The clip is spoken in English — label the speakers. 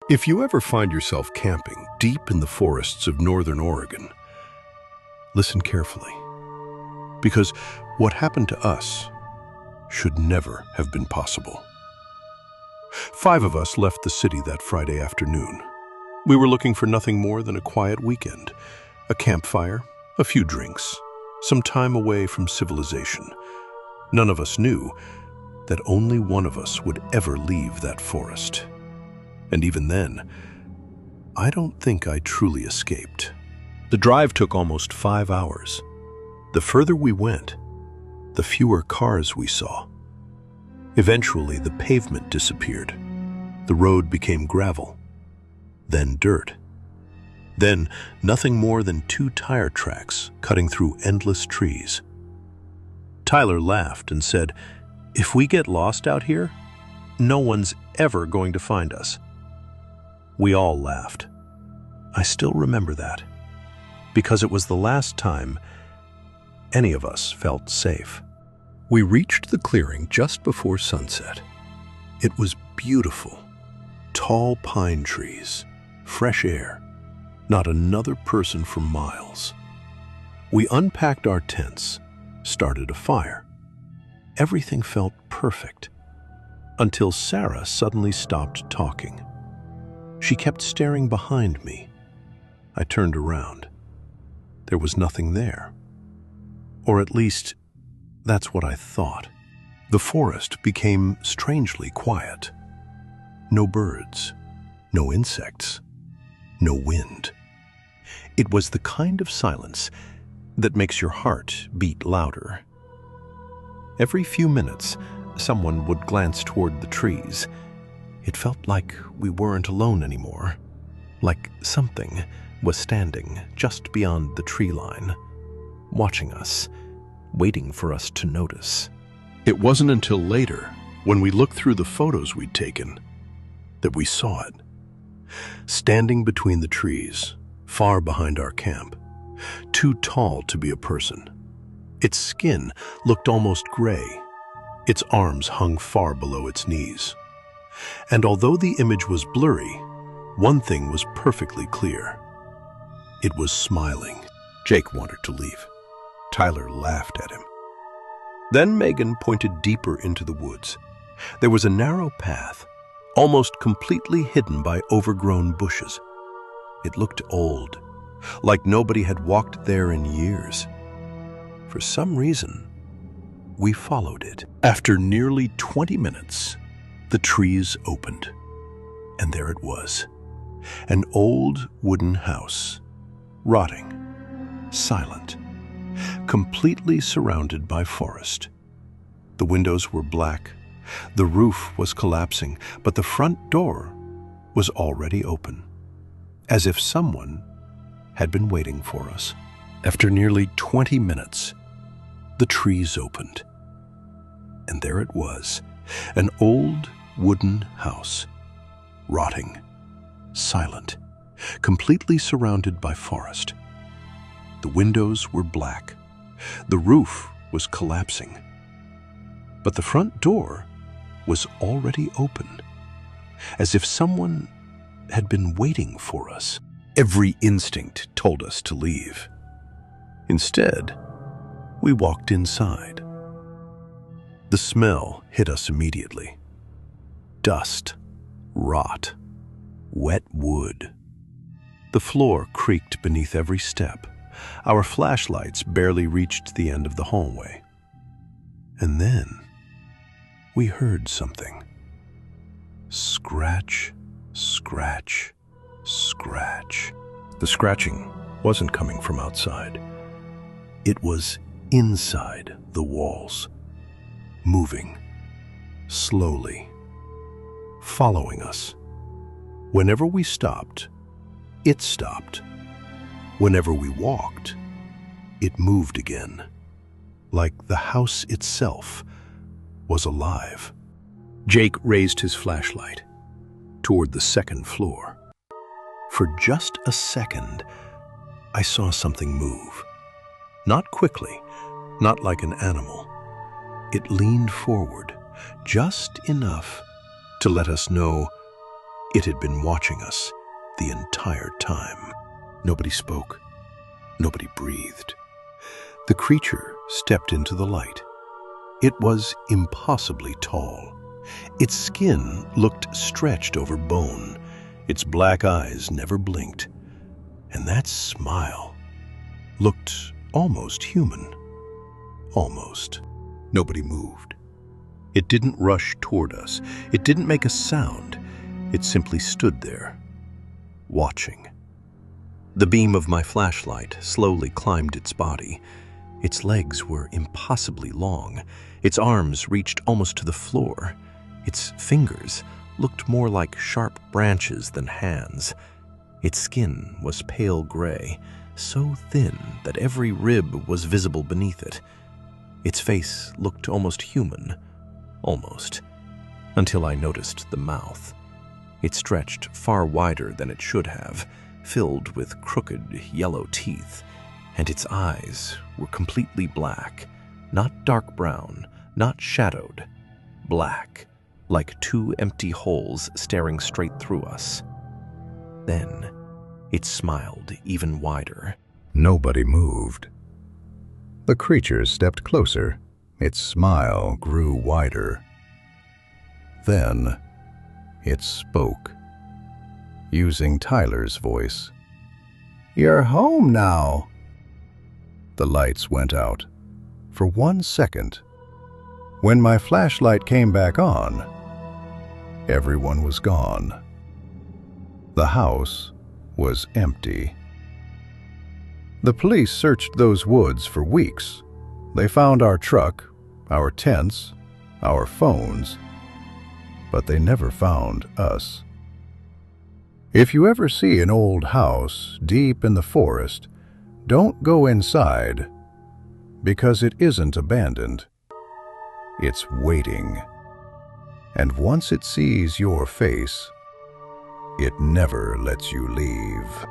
Speaker 1: If you ever find yourself camping deep in the forests of northern Oregon, listen carefully, because what happened to us should never have been possible. 5 of us left the city that Friday afternoon. We were looking for nothing more than a quiet weekend, a campfire, a few drinks, some time away from civilization. None of us knew that only one of us would ever leave that forest. And even then, I don't think I truly escaped. The drive took almost 5 hours. The further we went, the fewer cars we saw. Eventually, the pavement disappeared. The road became gravel, then dirt. Then, nothing more than 2 tire tracks cutting through endless trees. Tyler laughed and said, "If we get lost out here, no one's ever going to find us." We all laughed. I still remember that, because it was the last time any of us felt safe. We reached the clearing just before sunset. It was beautiful. Tall pine trees, fresh air, not another person for miles. We unpacked our tents, started a fire. Everything felt perfect, until Sarah suddenly stopped talking. She kept staring behind me. I turned around. There was nothing there. Or at least, that's what I thought. The forest became strangely quiet. No birds, no insects, no wind. It was the kind of silence that makes your heart beat louder. Every few minutes, someone would glance toward the trees. It felt like we weren't alone anymore, like something was standing just beyond the tree line, watching us, waiting for us to notice. It wasn't until later, when we looked through the photos we'd taken, that we saw it. Standing between the trees, far behind our camp, too tall to be a person. Its skin looked almost gray. Its arms hung far below its knees. And although the image was blurry, one thing was perfectly clear. It was smiling. Jake wanted to leave. Tyler laughed at him. Then Megan pointed deeper into the woods. There was a narrow path, almost completely hidden by overgrown bushes. It looked old, like nobody had walked there in years. For some reason, we followed it. After nearly 20 minutes, the trees opened, and there it was, an old wooden house, rotting, silent, completely surrounded by forest. The windows were black, the roof was collapsing, but the front door was already open, as if someone had been waiting for us. After nearly 20 minutes, the trees opened, and there it was, an old wooden house, rotting, silent, completely surrounded by forest. The windows were black. The roof was collapsing. But the front door was already open, as if someone had been waiting for us. Every instinct told us to leave. Instead, we walked inside. The smell hit us immediately. Dust, rot, wet wood. The floor creaked beneath every step. Our flashlights barely reached the end of the hallway. And then we heard something. Scratch, scratch, scratch. The scratching wasn't coming from outside. It was inside the walls, moving slowly, following us. Whenever we stopped, it stopped. Whenever we walked, it moved again, like the house itself was alive. Jake raised his flashlight toward the second floor. For just a second, I saw something move. Not quickly, not like an animal. It leaned forward, just enough to let us know It had been watching us the entire time. Nobody spoke. Nobody breathed. The creature stepped into the light. It was impossibly tall. Its skin looked stretched over bone. Its black eyes never blinked. And that smile looked almost human. Almost. Nobody moved. It didn't rush toward us. It didn't make a sound. It simply stood there, watching. The beam of my flashlight slowly climbed its body. Its legs were impossibly long. Its arms reached almost to the floor. Its fingers looked more like sharp branches than hands. Its skin was pale gray, so thin that every rib was visible beneath it. Its face looked almost human, almost, until I noticed the mouth. It stretched far wider than it should have, filled with crooked yellow teeth, and its eyes were completely black, not dark brown, not shadowed, black, like two empty holes staring straight through us. Then it smiled even wider.
Speaker 2: Nobody moved. The creature stepped closer. Its smile grew wider. Then it spoke, using Tyler's voice. "You're home now." The lights went out for 1 second. When my flashlight came back on, everyone was gone. The house was empty. The police searched those woods for weeks. They found our truck, our tents, our phones, but they never found us. If you ever see an old house deep in the forest, don't go inside, because it isn't abandoned. It's waiting. And once it sees your face, it never lets you leave.